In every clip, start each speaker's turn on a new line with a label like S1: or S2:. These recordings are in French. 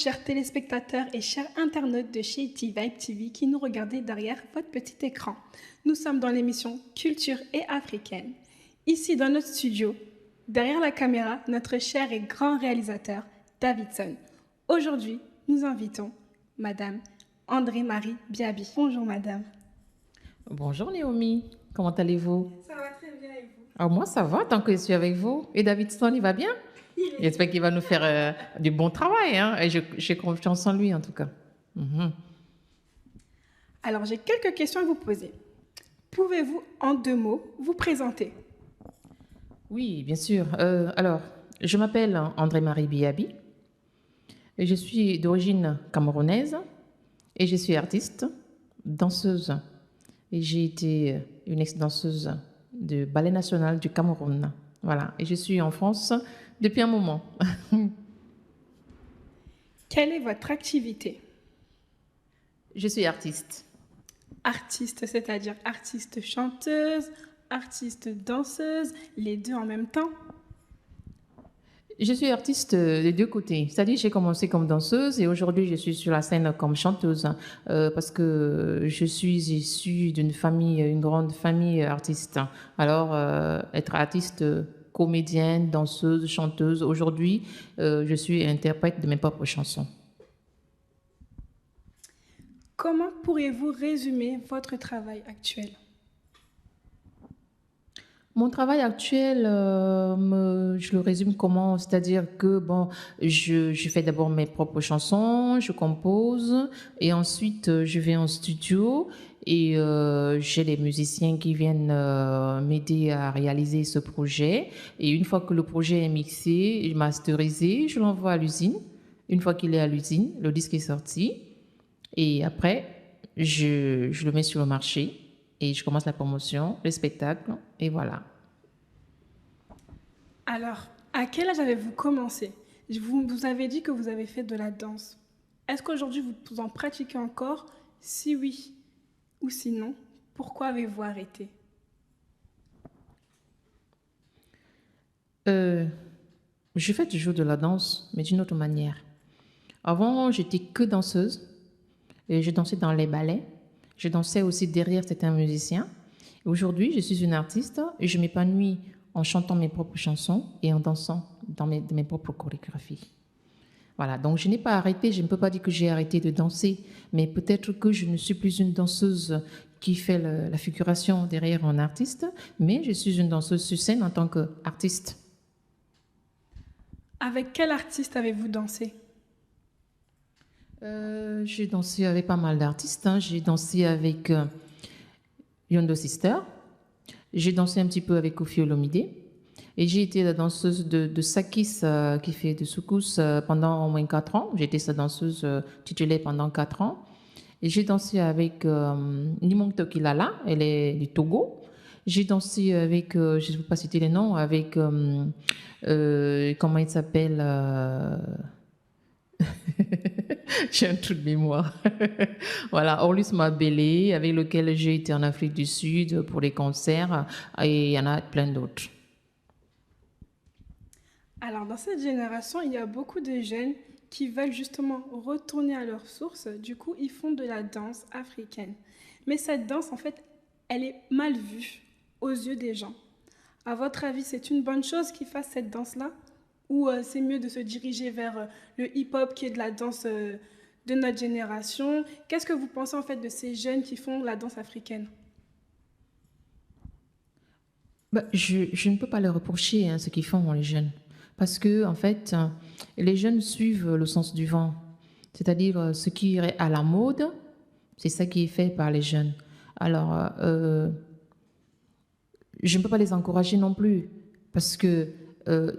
S1: chers téléspectateurs et chers internautes de chez Vibe TV qui nous regardez derrière votre petit écran. Nous sommes dans l'émission Culture et Africaine. Ici dans notre studio, derrière la caméra, notre cher et grand réalisateur, Davidson. Aujourd'hui, nous invitons Madame André-Marie Biaby. Bonjour Madame.
S2: Bonjour Naomi, comment allez-vous?
S1: Ça va très bien et vous?
S2: Alors moi ça va tant que je suis avec vous. Et Davidson, il va bien? J'espère qu'il va nous faire du bon travail. Hein? Et j'ai confiance en lui en tout cas.
S1: Alors j'ai quelques questions à vous poser. Pouvez-vous en 2 mots vous présenter?
S2: Oui, bien sûr. Alors, je m'appelle André-Marie Biaby. Et je suis d'origine camerounaise et je suis artiste, danseuse. Et j'ai été une ex-danseuse de Ballet National du Cameroun. Voilà. Et je suis en France depuis un moment.
S1: Quelle est votre activité?
S2: Je suis artiste.
S1: Artiste, c'est-à-dire artiste chanteuse, artiste danseuse, les deux en même temps?
S2: Je suis artiste des deux côtés. C'est-à-dire j'ai commencé comme danseuse et aujourd'hui je suis sur la scène comme chanteuse parce que je suis issue d'une famille, une grande famille artiste. Alors être artiste, comédienne, danseuse, chanteuse, aujourd'hui je suis interprète de mes propres chansons.
S1: Comment pourriez-vous résumer votre travail actuel?
S2: Mon travail actuel, je le résume comment? C'est-à-dire que bon, je fais d'abord mes propres chansons, je compose et ensuite je vais en studio et j'ai les musiciens qui viennent m'aider à réaliser ce projet. Et une fois que le projet est mixé et masterisé, je l'envoie à l'usine. Une fois qu'il est à l'usine, le disque est sorti et après je le mets sur le marché. Et je commence la promotion, le spectacle, et voilà.
S1: Alors, à quel âge avez-vous commencé? Vous avez dit que vous avez fait de la danse. Est-ce qu'aujourd'hui vous en pratiquez encore? Si oui ou sinon, pourquoi avez-vous arrêté?
S2: Je fais toujours de la danse, mais d'une autre manière. Avant, j'étais que danseuse, et je dansais dans les ballets. Je dansais aussi derrière certains musiciens. Aujourd'hui, je suis une artiste et je m'épanouis en chantant mes propres chansons et en dansant dans mes propres chorégraphies. Voilà, donc je n'ai pas arrêté, je ne peux pas dire que j'ai arrêté de danser, mais peut-être que je ne suis plus une danseuse qui fait la figuration derrière un artiste, mais je suis une danseuse sur scène en tant qu'artiste.
S1: Avec quel artiste avez-vous dansé?
S2: J'ai dansé avec pas mal d'artistes. Hein. J'ai dansé avec Yondo Sister. J'ai dansé un petit peu avec Koffi Olomide. Et j'ai été la danseuse de Sakis qui fait de soukous pendant au moins 4 ans. J'ai été sa danseuse titulaire pendant 4 ans. Et j'ai dansé avec Nimong Tokilala, elle est du Togo. J'ai dansé avec, je ne vais pas citer les noms, avec, comment il s'appelle J'ai un trou de mémoire. Voilà, Orlus Mabélé, avec lequel j'ai été en Afrique du Sud pour les concerts, et il y en a plein d'autres.
S1: Alors, dans cette génération, il y a beaucoup de jeunes qui veulent justement retourner à leurs sources. Du coup, ils font de la danse africaine. Mais cette danse, en fait, elle est mal vue aux yeux des gens. À votre avis, c'est une bonne chose qu'ils fassent cette danse-là? Ou c'est mieux de se diriger vers le hip-hop qui est de la danse de notre génération? Qu'est-ce que vous pensez en fait de ces jeunes qui font la danse africaine?
S2: Je ne peux pas leur reprocher hein, ce qu'ils font, les jeunes. Parce que, en fait, les jeunes suivent le sens du vent. C'est-à-dire, ce qui est à la mode, c'est ça qui est fait par les jeunes. Alors, je ne peux pas les encourager non plus. Parce que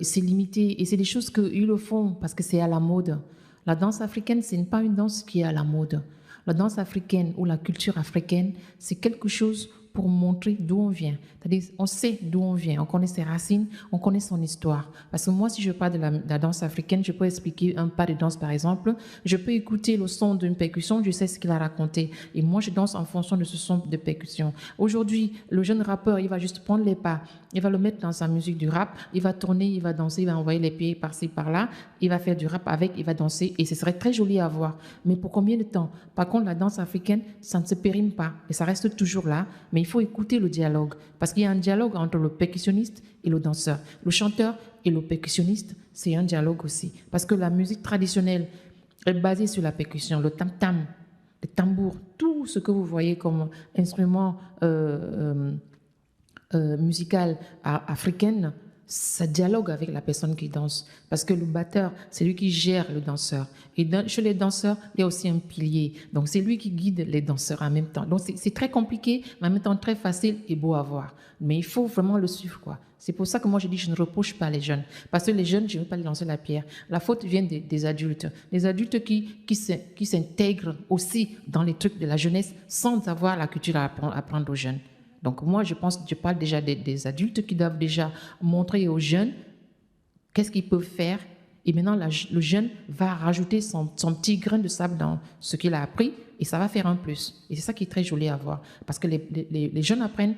S2: c'est limité et c'est des choses qu'ils le font parce que c'est à la mode. La danse africaine, ce n'est pas une danse qui est à la mode. La danse africaine ou la culture africaine, c'est quelque chose pour montrer d'où on vient. C'est-à-dire, on sait d'où on vient, on connaît ses racines, on connaît son histoire. Parce que moi, si je parle de la danse africaine, je peux expliquer un pas de danse, par exemple. Je peux écouter le son d'une percussion, je sais ce qu'il a raconté. Et moi, je danse en fonction de ce son de percussion. Aujourd'hui, le jeune rappeur, il va juste prendre les pas, il va le mettre dans sa musique du rap, il va tourner, il va danser, il va envoyer les pieds par-ci, par-là, il va faire du rap avec, il va danser, et ce serait très joli à voir. Mais pour combien de temps? Par contre, la danse africaine, ça ne se périme pas, et ça reste toujours là, mais il faut écouter le dialogue, parce qu'il y a un dialogue entre le percussionniste et le danseur. Le chanteur et le percussionniste, c'est un dialogue aussi, parce que la musique traditionnelle est basée sur la percussion, le tam-tam, le tambour, tout ce que vous voyez comme instrument musical africaine, ça dialogue avec la personne qui danse. Parce que le batteur, c'est lui qui gère le danseur. Et chez les danseurs, il y a aussi un pilier. Donc, c'est lui qui guide les danseurs en même temps. Donc, c'est très compliqué, mais en même temps très facile et beau à voir. Mais il faut vraiment le suivre, quoi. C'est pour ça que moi, je dis, je ne reproche pas les jeunes. Parce que les jeunes, je ne veux pas les lancer la pierre. La faute vient des adultes. Les adultes qui s'intègrent aussi dans les trucs de la jeunesse sans avoir la culture à apprendre aux jeunes. Donc moi, je pense que je parle déjà des adultes qui doivent déjà montrer aux jeunes qu'est-ce qu'ils peuvent faire. Et maintenant, le jeune va rajouter son petit grain de sable dans ce qu'il a appris et ça va faire un plus. Et c'est ça qui est très joli à voir. Parce que les jeunes apprennent,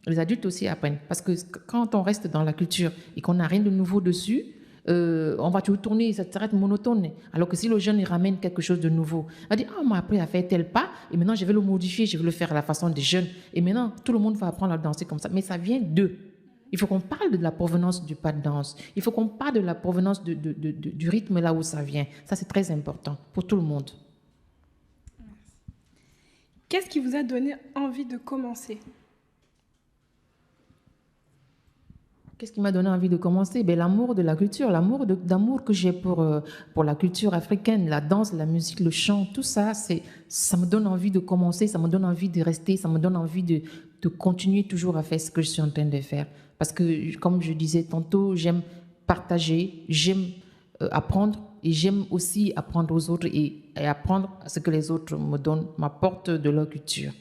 S2: les adultes aussi apprennent. Parce que quand on reste dans la culture et qu'on n'a rien de nouveau dessus, on va toujours tourner, ça s'arrête monotone. Alors que si le jeune il ramène quelque chose de nouveau, il va dire, on m'a appris à faire tel pas, et maintenant je vais le modifier, je vais le faire à la façon des jeunes. Et maintenant, tout le monde va apprendre à danser comme ça. Mais ça vient d'eux. Il faut qu'on parle de la provenance du pas de danse. Il faut qu'on parle de la provenance du rythme là où ça vient. Ça, c'est très important pour tout le monde.
S1: Qu'est-ce qui vous a donné envie de commencer?
S2: Qu'est-ce qui m'a donné envie de commencer? L'amour de la culture, d'amour que j'ai pour la culture africaine, la danse, la musique, le chant, tout ça, ça me donne envie de commencer, ça me donne envie de rester, ça me donne envie de continuer toujours à faire ce que je suis en train de faire. Parce que, comme je disais tantôt, j'aime partager, j'aime apprendre et j'aime aussi apprendre aux autres et apprendre ce que les autres m'apportent de leur culture.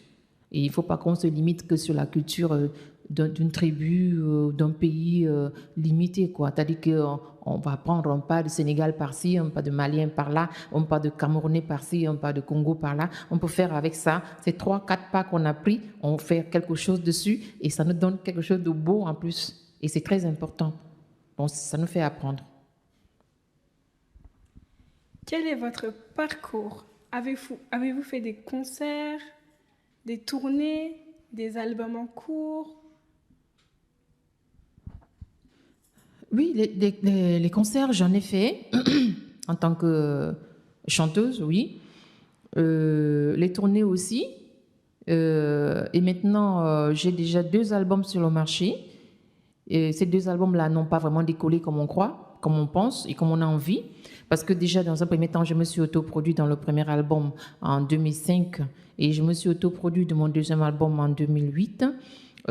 S2: Et il ne faut pas qu'on se limite que sur la culture d'une tribu, d'un pays limité, quoi. C'est-à-dire qu'on va prendre un pas de Sénégal par-ci, un pas de Malien par-là, un pas de Camerounais par-ci, un pas de Congo par-là. On peut faire avec ça, ces 3-4 pas qu'on a pris, on fait quelque chose dessus et ça nous donne quelque chose de beau en plus. Et c'est très important. Donc, ça nous fait apprendre.
S1: Quel est votre parcours? Avez-vous fait des concerts, des tournées, des albums en cours?
S2: Oui, les concerts, j'en ai fait en tant que chanteuse, oui. Les tournées aussi. Et maintenant, j'ai déjà 2 albums sur le marché. Et ces 2 albums-là n'ont pas vraiment décollé comme on croit, comme on pense et comme on a envie. Parce que déjà, dans un premier temps, je me suis autoproduit dans le premier album en 2005 et je me suis autoproduit de mon 2e album en 2008.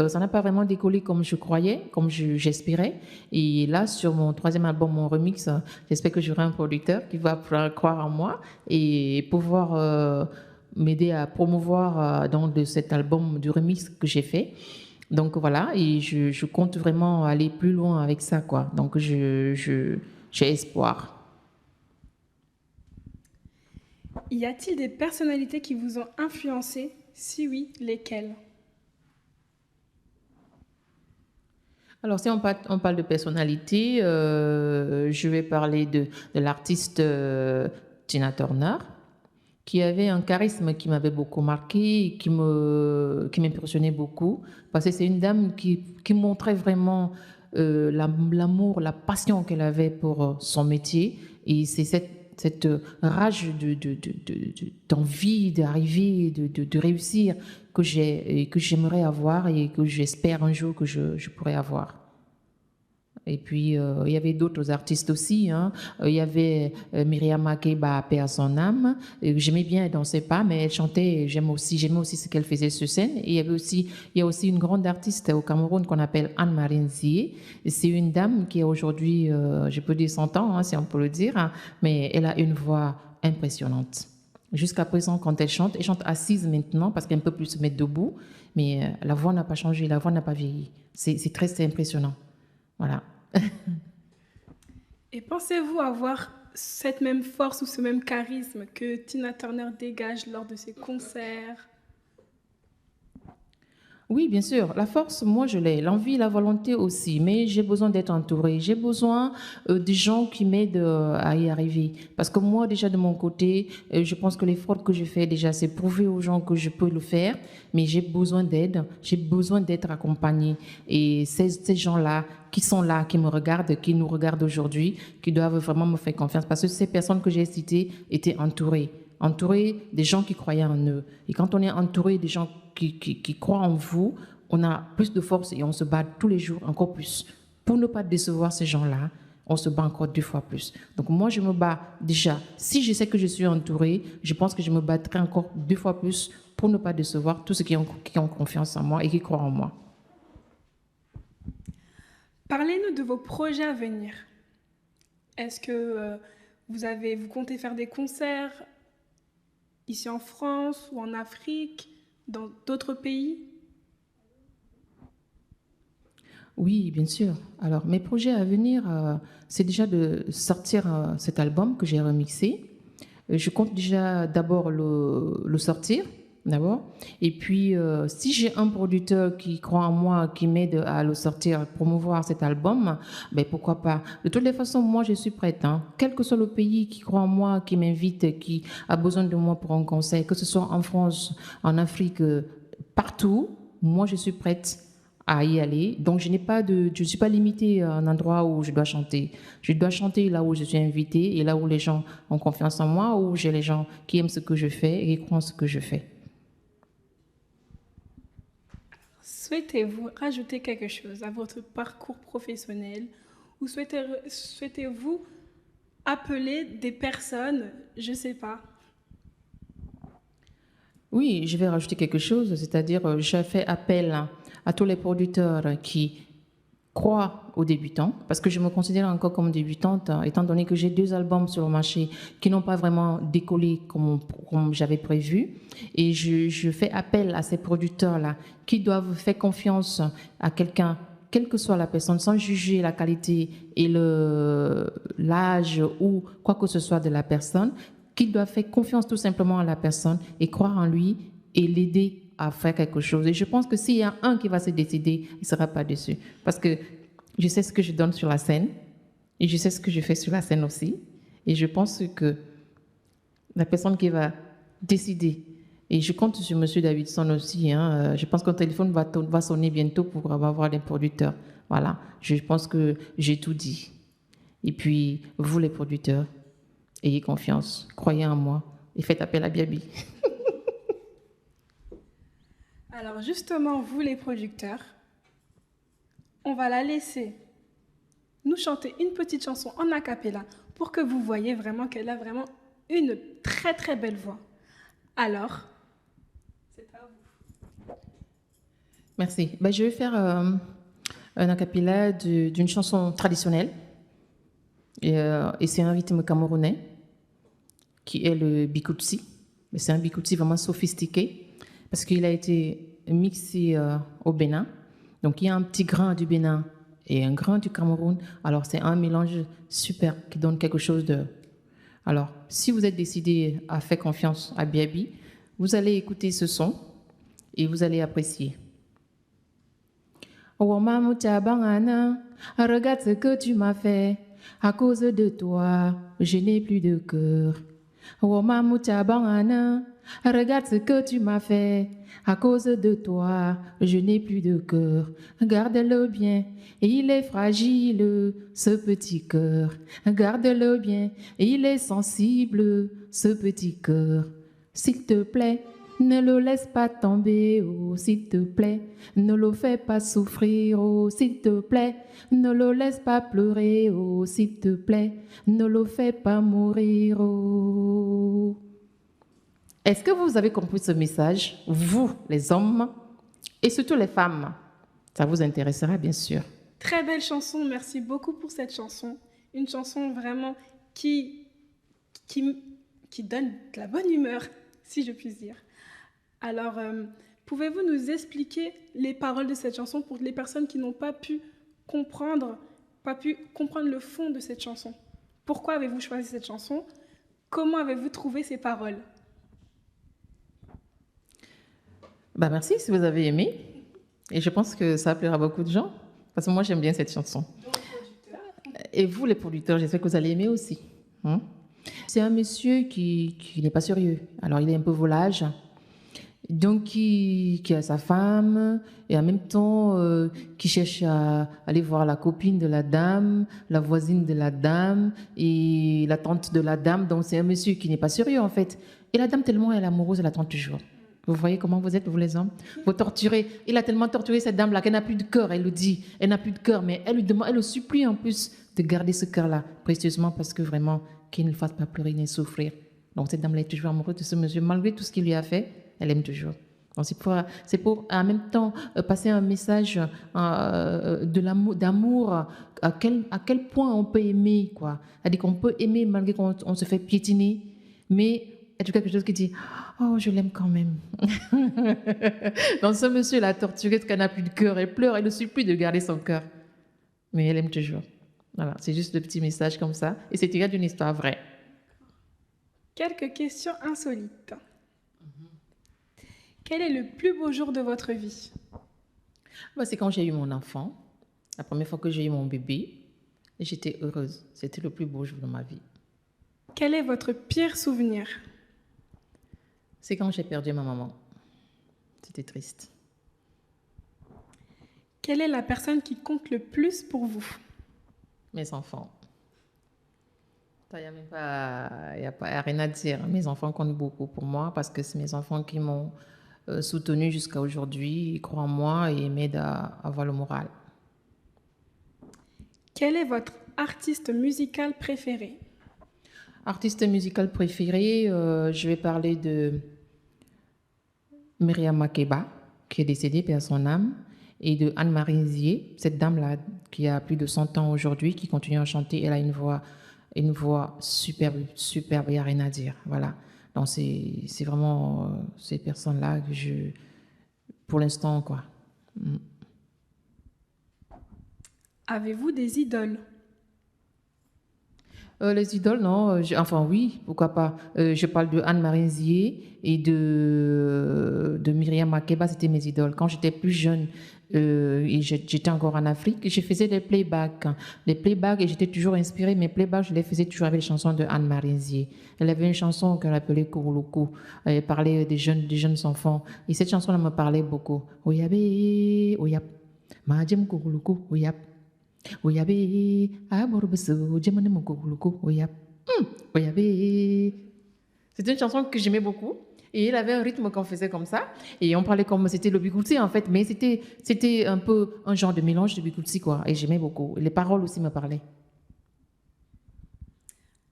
S2: Ça n'a pas vraiment décollé comme je croyais, comme j'espérais. Et là, sur mon 3e album, mon remix, j'espère que j'aurai un producteur qui va croire en moi et pouvoir m'aider à promouvoir donc de cet album du remix que j'ai fait. Donc voilà, et je compte vraiment aller plus loin avec ça, quoi. Donc j'ai espoir.
S1: Y a-t-il des personnalités qui vous ont influencé? Si oui, lesquelles?
S2: Alors, si on parle de personnalité, je vais parler de l'artiste Tina Turner, qui avait un charisme qui m'avait beaucoup marqué et qui m'impressionnait beaucoup, parce que c'est une dame qui montrait vraiment l'amour, la passion qu'elle avait pour son métier, et c'est cette rage d'envie d'arriver, de réussir que j'aimerais avoir et que j'espère un jour que je pourrai avoir. Et puis, il y avait d'autres artistes aussi. Hein. Il y avait Myriam Makeba, paix à son âme. J'aimais bien, elle dansait pas, mais elle chantait. J'aimais aussi ce qu'elle faisait sur scène. Et il y a aussi une grande artiste au Cameroun qu'on appelle Anne-Marie Nzié. C'est une dame qui a aujourd'hui, je peux dire 100 ans, hein, si on peut le dire, hein, mais elle a une voix impressionnante. Jusqu'à présent, quand elle chante assise maintenant parce qu'elle ne peut plus se mettre debout, mais la voix n'a pas changé, la voix n'a pas vieilli. C'est impressionnant. Voilà.
S1: Et pensez-vous avoir cette même force ou ce même charisme que Tina Turner dégage lors de ses concerts?
S2: Oui, bien sûr. La force, moi, je l'ai. L'envie, la volonté aussi. Mais j'ai besoin d'être entourée. J'ai besoin des gens qui m'aident à y arriver. Parce que moi, déjà, de mon côté, je pense que l'effort que je fais, déjà, c'est prouver aux gens que je peux le faire. Mais j'ai besoin d'aide. J'ai besoin d'être accompagnée. Et ces gens-là, qui sont là, qui me regardent, qui nous regardent aujourd'hui, qui doivent vraiment me faire confiance. Parce que ces personnes que j'ai citées étaient entouré des gens qui croyaient en eux. Et quand on est entouré des gens qui croient en vous, on a plus de force et on se bat tous les jours encore plus. Pour ne pas décevoir ces gens-là, on se bat encore 2 fois plus. Donc moi, je me bats déjà. Si je sais que je suis entourée, je pense que je me battrai encore 2 fois plus pour ne pas décevoir tous ceux qui ont confiance en moi et qui croient en moi.
S1: Parlez-nous de vos projets à venir. Est-ce que vous comptez faire des concerts ici en France ou en Afrique, dans d'autres pays?
S2: Oui, bien sûr. Alors, mes projets à venir, c'est déjà de sortir cet album que j'ai remixé. Je compte déjà d'abord le sortir, d'abord. Et puis, si j'ai un producteur qui croit en moi, qui m'aide à le sortir, à promouvoir cet album, ben pourquoi pas. De toutes les façons, moi, je suis prête. Hein. Quel que soit le pays qui croit en moi, qui m'invite, qui a besoin de moi pour un conseil, que ce soit en France, en Afrique, partout, moi, je suis prête à y aller. Donc, je ne suis pas limitée à un endroit où je dois chanter. Je dois chanter là où je suis invitée et là où les gens ont confiance en moi, où j'ai les gens qui aiment ce que je fais et qui croient en ce que je fais.
S1: Souhaitez-vous rajouter quelque chose à votre parcours professionnel ou souhaitez-vous appeler des personnes, je ne sais pas?
S2: Oui, je vais rajouter quelque chose, c'est-à-dire je fais appel à tous les producteurs qui croient aux débutants, parce que je me considère encore comme débutante, étant donné que j'ai 2 albums sur le marché qui n'ont pas vraiment décollé comme j'avais prévu. Et je fais appel à ces producteurs-là qui doivent faire confiance à quelqu'un, quelle que soit la personne, sans juger la qualité et l'âge ou quoi que ce soit de la personne, qui doivent faire confiance tout simplement à la personne et croire en lui et l'aider à faire quelque chose. Et je pense que s'il y a un qui va se décider, il ne sera pas déçu. Parce que je sais ce que je donne sur la scène et je sais ce que je fais sur la scène aussi. Et je pense que la personne qui va décider, et je compte sur M. Davidson aussi, hein, je pense qu'un téléphone va sonner bientôt pour avoir des producteurs. Voilà, je pense que j'ai tout dit. Et puis, vous les producteurs, ayez confiance, croyez en moi et faites appel à Biabi.
S1: Alors justement, vous les producteurs, on va la laisser nous chanter une petite chanson en a cappella pour que vous voyez vraiment qu'elle a vraiment une très très belle voix. Alors, c'est à vous.
S2: Merci. Ben, je vais faire un a cappella d'une chanson traditionnelle. Et c'est un rythme camerounais qui est le bikoutsi. Mais c'est un bikoutsi vraiment sophistiqué parce qu'il a été mixé au Bénin. Donc il y a un petit grain du Bénin et un grain du Cameroun. Alors c'est un mélange super qui donne quelque chose de... Alors si vous êtes décidé à faire confiance à Biabi, vous allez écouter ce son et vous allez apprécier. Oh maman, regarde ce que tu m'as fait. À cause de toi, je n'ai plus de cœur. Oh maman, regarde ce que tu m'as fait. À cause de toi, je n'ai plus de cœur. Garde-le bien, et il est fragile, ce petit cœur. Garde-le bien, et il est sensible, ce petit cœur. S'il te plaît, ne le laisse pas tomber, oh s'il te plaît. Ne le fais pas souffrir, oh s'il te plaît. Ne le laisse pas pleurer, oh s'il te plaît. Ne le fais pas mourir, oh. Est-ce que vous avez compris ce message, vous, les hommes, et surtout les femmes? Ça vous intéressera, bien sûr.
S1: Très belle chanson, merci beaucoup pour cette chanson. Une chanson vraiment qui qui donne de la bonne humeur, si je puis dire. Alors, pouvez-vous nous expliquer les paroles de cette chanson pour les personnes qui n'ont comprendre, pas pu comprendre le fond de cette chanson? Pourquoi avez-vous choisi cette chanson? Comment avez-vous trouvé ces paroles?
S2: Bah merci si vous avez aimé. Et je pense que ça plaira à beaucoup de gens. Parce que moi, j'aime bien cette chanson. Et vous, les producteurs, j'espère que vous allez aimer aussi. Hein? C'est un monsieur qui n'est pas sérieux. Alors, il est un peu volage. Donc, qui a sa femme et en même temps, qui cherche à aller voir la copine de la dame, la voisine de la dame et la tante de la dame. Donc, c'est un monsieur qui n'est pas sérieux, en fait. Et la dame, tellement elle est amoureuse, elle attend toujours. Vous voyez comment vous êtes, vous les hommes? Vous torturez. Il a tellement torturé cette dame-là qu'elle n'a plus de cœur, elle le dit. Elle n'a plus de cœur, mais elle lui demande, elle le supplie en plus de garder ce cœur-là précieusement parce que vraiment, qu'il ne le fasse pas pleurer ni souffrir. Donc, cette dame-là est toujours amoureuse de ce monsieur. Malgré tout ce qu'il lui a fait, elle aime toujours. Donc, c'est pour en même temps passer un message d'amour, à quel point on peut aimer, quoi. C'est-à-dire qu'on peut aimer malgré qu'on se fait piétiner, mais il y a quelque chose qui dit oh, je l'aime quand même. Donc, ce monsieur l'a torturé parce qu'elle n'a plus de cœur. Elle pleure, elle le supplie de garder son cœur. Mais elle aime toujours. Voilà, c'est juste le petit message comme ça. Et c'est tiré d'une histoire vraie.
S1: Quelques questions insolites. Quel est le plus beau jour de votre vie?
S2: C'est quand j'ai eu mon enfant. La première fois que j'ai eu mon bébé. Et j'étais heureuse. C'était le plus beau jour de ma vie.
S1: Quel est votre pire souvenir?
S2: C'est quand j'ai perdu ma maman. C'était triste.
S1: Quelle est la personne qui compte le plus pour vous?
S2: Mes enfants. Il n'y a même pas, y a rien à dire. Mes enfants comptent beaucoup pour moi parce que c'est mes enfants qui m'ont soutenue jusqu'à aujourd'hui. Ils croient en moi et m'aident à avoir le moral.
S1: Quel est votre artiste musical préféré?
S2: Artiste musical préféré, je vais parler de Myriam Makeba, qui est décédée, paix à son âme, et de Anne-Marie Zier, cette dame-là qui a plus de 100 ans aujourd'hui, qui continue à chanter. Elle a une voix superbe, superbe, il n'y a rien à dire. Voilà. Donc, c'est vraiment ces personnes-là que pour l'instant, quoi.
S1: Avez-vous des idoles?
S2: Les idoles, non. Enfin, oui, pourquoi pas. Je parle de Anne-Marie Zier et de Myriam Makeba, c'était mes idoles. Quand j'étais plus jeune, et j'étais encore en Afrique, je faisais des playbacks. Les playbacks, et j'étais toujours inspirée. Mes playbacks, je les faisais toujours avec les chansons de Anne-Marie Zier. Elle avait une chanson qu'elle appelait Kourouloukou. Elle parlait des jeunes enfants. Et cette chanson-là me parlait beaucoup. Oyabe, oyap, majem Kourouloukou, oyap. Oyabe, aborbeso, djemane mokouloukou, oyap. Oyabe. C'était une chanson que j'aimais beaucoup. Et il avait un rythme qu'on faisait comme ça. Et on parlait comme c'était le bikoutsi, en fait. Mais c'était un peu un genre de mélange de bikoutsi, quoi. Et j'aimais beaucoup. Les paroles aussi me parlaient.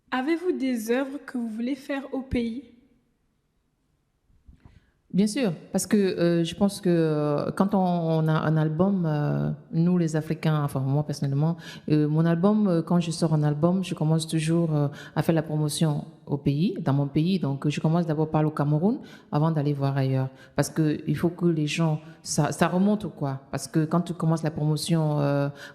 S1: Avez-vous des œuvres que vous voulez faire au pays?
S2: Bien sûr, parce que je pense que quand on a un album, nous les Africains, enfin moi personnellement, mon album, quand je sors un album, je commence toujours à faire la promotion au pays, dans mon pays. Donc je commence d'abord par le Cameroun avant d'aller voir ailleurs. Parce qu'il faut que les gens, ça remonte ou quoi. Parce que quand tu commences la promotion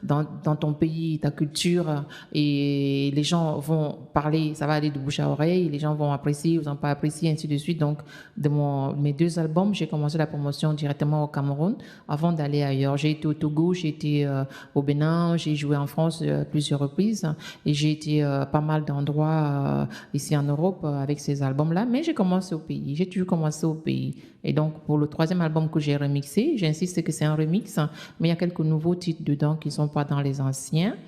S2: dans ton pays, ta culture, et les gens vont parler, ça va aller de bouche à oreille, les gens vont apprécier, ils vont pas apprécier, ainsi de suite. Donc mes 2 albums, j'ai commencé la promotion directement au Cameroun avant d'aller ailleurs. J'ai été au Togo, j'ai été au Bénin, j'ai joué en France plusieurs reprises et j'ai été pas mal d'endroits ici en Europe avec ces albums-là, mais j'ai commencé au pays, j'ai toujours commencé au pays. Et donc pour le 3e album que j'ai remixé, j'insiste que c'est un remix, mais il y a quelques nouveaux titres dedans qui ne sont pas dans les anciens.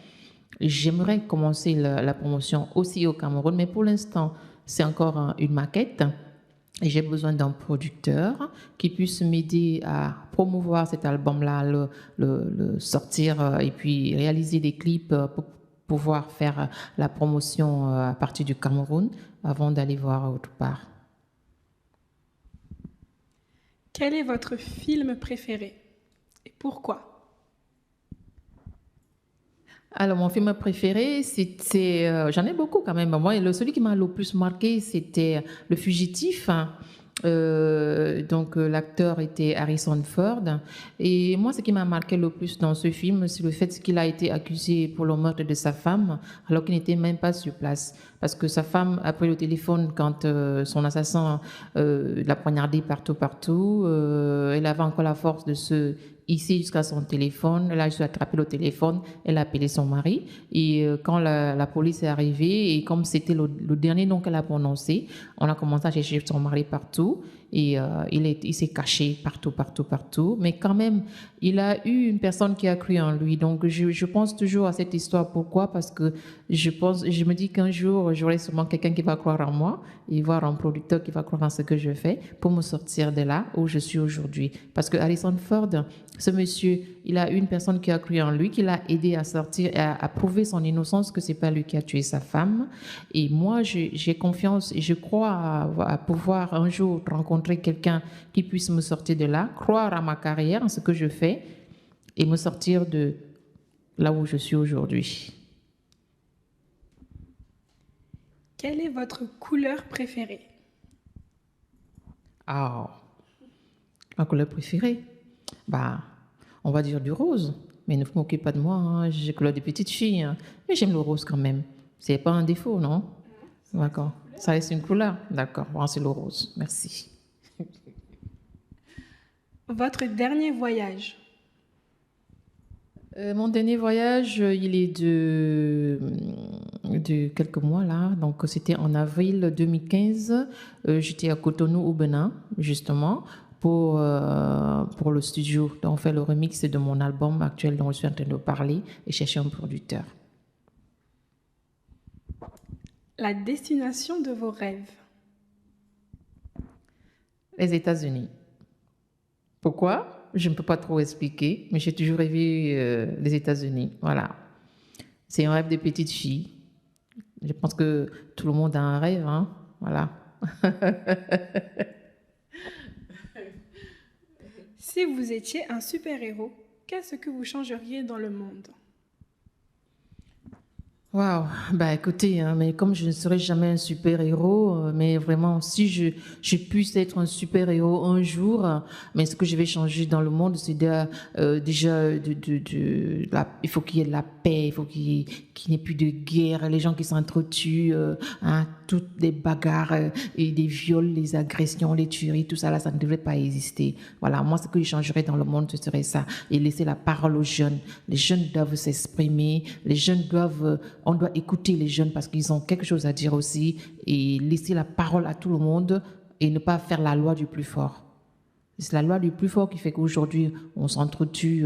S2: J'aimerais commencer la promotion aussi au Cameroun, mais pour l'instant, c'est encore une maquette. Et j'ai besoin d'un producteur qui puisse m'aider à promouvoir cet album-là, le sortir et puis réaliser des clips pour pouvoir faire la promotion à partir du Cameroun avant d'aller voir autre part.
S1: Quel est votre film préféré et pourquoi?
S2: Alors, mon film préféré, c'était, j'en ai beaucoup quand même. Moi, celui qui m'a le plus marqué, c'était Le Fugitif, hein. Donc, l'acteur était Harrison Ford. Et moi, ce qui m'a marqué le plus dans ce film, c'est le fait qu'il a été accusé pour le meurtre de sa femme, alors qu'il n'était même pas sur place. Parce que sa femme a pris le téléphone quand son assassin l'a poignardé partout, partout. Elle avait encore la force de se hisser jusqu'à son téléphone. Elle a juste attrapé le téléphone. Elle a appelé son mari. Et quand la police est arrivée, et comme c'était le dernier nom qu'elle a prononcé, on a commencé à chercher son mari partout. Et il s'est caché partout, partout, partout. Mais quand même, il a eu une personne qui a cru en lui. Donc, je pense toujours à cette histoire. Pourquoi? Parce que je me dis qu'un jour, j'aurai sûrement quelqu'un qui va croire en moi et voir un producteur qui va croire en ce que je fais pour me sortir de là où je suis aujourd'hui. Parce que Harrison Ford, ce monsieur, il a une personne qui a cru en lui, qui l'a aidé à sortir, à prouver son innocence, que c'est pas lui qui a tué sa femme. Et moi, j'ai confiance et je crois à pouvoir un jour rencontrer quelqu'un qui puisse me sortir de là, croire à ma carrière, en ce que je fais et me sortir de là où je suis aujourd'hui.
S1: Quelle est votre couleur préférée?
S2: Ah, ma couleur préférée? Bah, on va dire du rose. Mais ne vous moquez pas de moi, hein, j'ai couleur de petite fille, hein. Mais j'aime le rose quand même. C'est pas un défaut, non? D'accord. Ça reste une couleur? D'accord. Bon, c'est le rose. Merci.
S1: Votre dernier voyage?
S2: Mon dernier voyage, il est de quelques mois là. Donc, c'était en avril 2015. J'étais à Cotonou, au Bénin, justement, pour le studio. Donc, on fait le remix de mon album actuel dont je suis en train de parler et chercher un producteur.
S1: La destination de vos rêves?
S2: Les États-Unis. Pourquoi? Je ne peux pas trop expliquer, mais j'ai toujours rêvé les États-Unis. Voilà. C'est un rêve de petite fille. Je pense que tout le monde a un rêve, hein. Voilà.
S1: Si vous étiez un super-héros, qu'est-ce que vous changeriez dans le monde?
S2: Waouh, bah écoutez, hein, mais comme je ne serai jamais un super-héros, mais vraiment, si je puisse être un super-héros un jour, mais ce que je vais changer dans le monde, c'est déjà, il faut qu'il y ait de la paix, il faut qu'il n'y ait plus de guerre, les gens qui s'entretuent, hein, toutes les bagarres et des viols, les agressions, les tueries, tout ça là, ça ne devrait pas exister. Voilà, moi, ce que je changerais dans le monde, ce serait ça, et laisser la parole aux jeunes. Les jeunes doivent s'exprimer, les jeunes doivent on doit écouter les jeunes parce qu'ils ont quelque chose à dire aussi et laisser la parole à tout le monde et ne pas faire la loi du plus fort. C'est la loi du plus fort qui fait qu'aujourd'hui, on s'entretue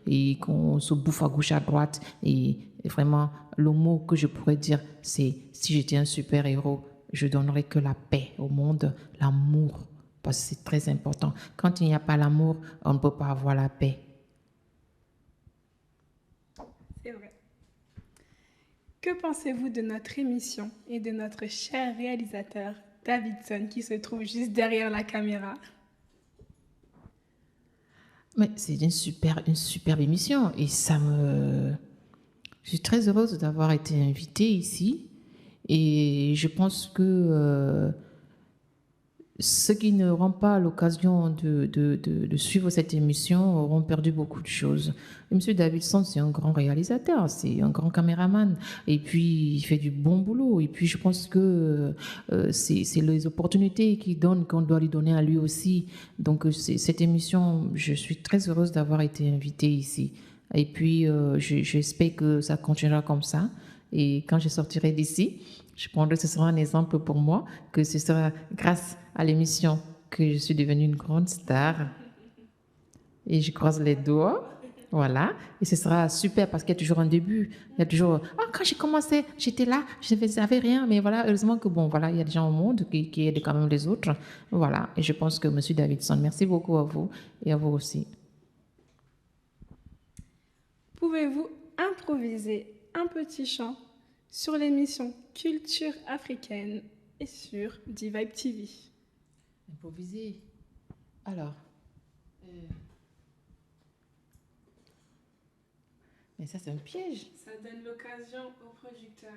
S2: et qu'on se bouffe à gauche, à droite. Et vraiment, le mot que je pourrais dire, c'est si j'étais un super-héros, je donnerais que la paix au monde, l'amour, parce que c'est très important. Quand il n'y a pas l'amour, on ne peut pas avoir la paix.
S1: C'est vrai. Que pensez-vous de notre émission et de notre cher réalisateur Davidson qui se trouve juste derrière la caméra?
S2: Mais c'est une superbe émission et je suis très heureuse d'avoir été invitée ici et je pense que ceux qui n'auront pas l'occasion de suivre cette émission auront perdu beaucoup de choses. Et M. Davidson, c'est un grand réalisateur, c'est un grand caméraman, et puis il fait du bon boulot. Et puis je pense que c'est les opportunités qu'il donne qu'on doit lui donner à lui aussi. Donc cette émission, je suis très heureuse d'avoir été invitée ici. Et puis j'espère que ça continuera comme ça. Et quand je sortirai d'ici, je prendrai, ce sera un exemple pour moi, que ce sera grâce à l'émission que je suis devenue une grande star. Et je croise les doigts. Voilà. Et ce sera super parce qu'il y a toujours un début. Il y a toujours, ah, quand j'ai commencé, j'étais là, je ne savais rien. Mais voilà, heureusement que bon, voilà, il y a des gens au monde qui aident quand même les autres. Voilà. Et je pense que M. Davidson, merci beaucoup à vous et à vous aussi.
S1: Pouvez-vous improviser un petit chant sur l'émission Culture africaine et sur D-Vibe TV?
S2: Improviser. Alors. Mais ça, c'est un piège.
S1: Ça donne l'occasion au producteur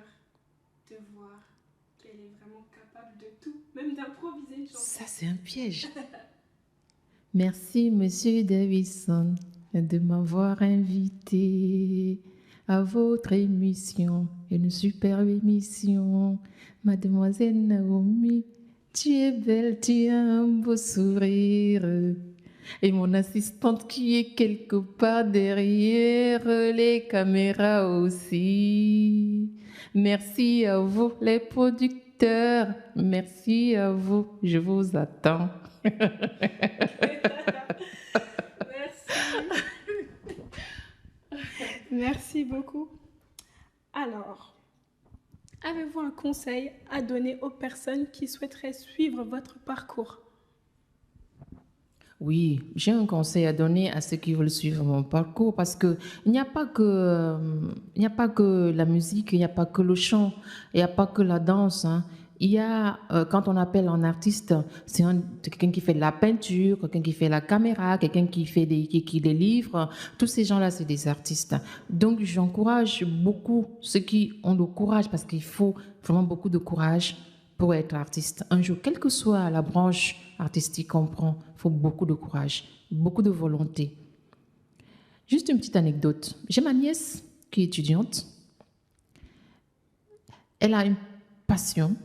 S1: de voir qu'elle est vraiment capable de tout, même d'improviser une chanson.
S2: Ça, c'est un piège. Merci, Monsieur Davidson, de m'avoir invité à votre émission, une superbe émission. Mademoiselle Naomi, tu es belle, tu as un beau sourire. Et mon assistante qui est quelque part derrière les caméras aussi. Merci à vous, les producteurs. Merci à vous, je vous attends.
S1: Merci. Merci beaucoup. Alors, avez-vous un conseil à donner aux personnes qui souhaiteraient suivre votre parcours?
S2: Oui, j'ai un conseil à donner à ceux qui veulent suivre mon parcours parce que il n'y a pas que la musique, il n'y a pas que le chant, il n'y a pas que la danse, hein. Il y a, quand on appelle un artiste, c'est quelqu'un qui fait de la peinture, quelqu'un qui fait la caméra, quelqu'un qui fait qui écrit des livres. Tous ces gens-là, c'est des artistes. Donc, j'encourage beaucoup ceux qui ont le courage, parce qu'il faut vraiment beaucoup de courage pour être artiste. Un jour, quelle que soit la branche artistique qu'on prend, il faut beaucoup de courage, beaucoup de volonté. Juste une petite anecdote. J'ai ma nièce qui est étudiante. Elle a une passion.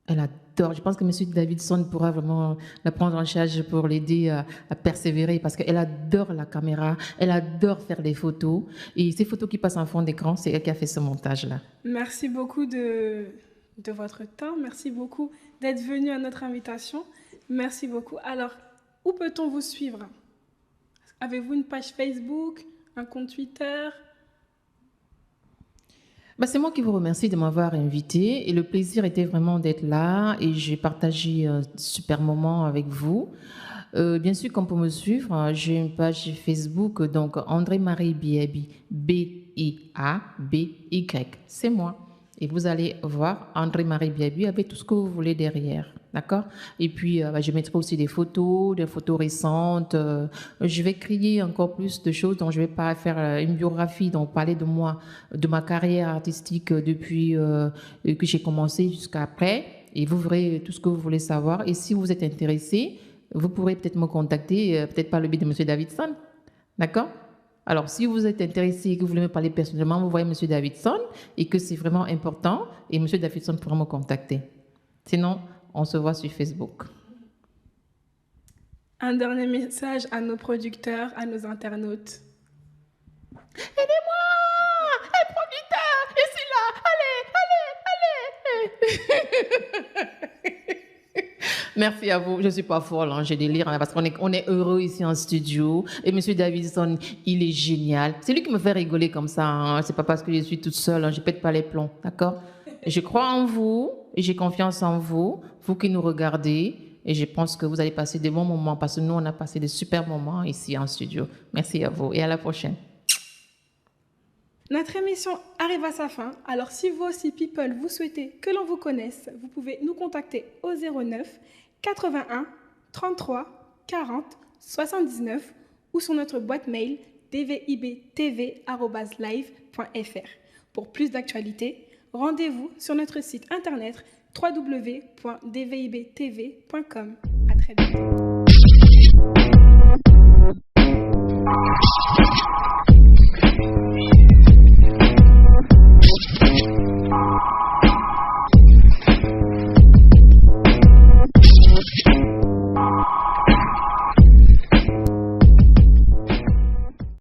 S2: Elle adore. Je pense que M. Davidson pourra vraiment la prendre en charge pour l'aider à persévérer parce qu'elle adore la caméra, elle adore faire des photos. Et ces photos qui passent en fond d'écran, c'est elle qui a fait ce montage-là.
S1: Merci beaucoup de votre temps. Merci beaucoup d'être venu à notre invitation. Merci beaucoup. Alors, où peut-on vous suivre? Avez-vous une page Facebook, un compte Twitter?
S2: C'est moi qui vous remercie de m'avoir invité et le plaisir était vraiment d'être là et j'ai partagé un super moment avec vous. Bien sûr, comme pour me suivre, j'ai une page Facebook, donc André-Marie Biaby, B-I-A-B-Y, c'est moi. Et vous allez voir André-Marie Biaby avec tout ce que vous voulez derrière, d'accord? Et puis, je mettrai aussi des photos récentes. Je vais créer encore plus de choses, donc je ne vais pas faire une biographie, donc parler de moi, de ma carrière artistique depuis que j'ai commencé jusqu'à après. Et vous verrez tout ce que vous voulez savoir. Et si vous êtes intéressé, vous pourrez peut-être me contacter, peut-être par le biais de M. Davidson, d'accord? Alors, si vous êtes intéressé et que vous voulez me parler personnellement, vous voyez M. Davidson et que c'est vraiment important, et M. Davidson pourra me contacter. Sinon, on se voit sur Facebook.
S1: Un dernier message à nos producteurs, à nos internautes.
S2: Aidez-moi! Hey, producteur! Je suis là! Allez! Merci à vous. Je ne suis pas folle, hein, j'ai des délire, parce qu'on est heureux ici en studio. Et M. Davidson, il est génial. C'est lui qui me fait rigoler comme ça. Hein. Ce n'est pas parce que je suis toute seule, hein, je ne pète pas les plombs, d'accord? Je crois en vous et j'ai confiance en vous, vous qui nous regardez. Et je pense que vous allez passer des bons moments parce que nous, on a passé de super moments ici en studio. Merci à vous et à la prochaine.
S1: Notre émission arrive à sa fin. Alors, si vous aussi, people, vous souhaitez que l'on vous connaisse, vous pouvez nous contacter au 09 81 33 40 79 ou sur notre boîte mail dvibtv@live.fr. Pour plus d'actualités, rendez-vous sur notre site internet www.dvibtv.com. À très bientôt.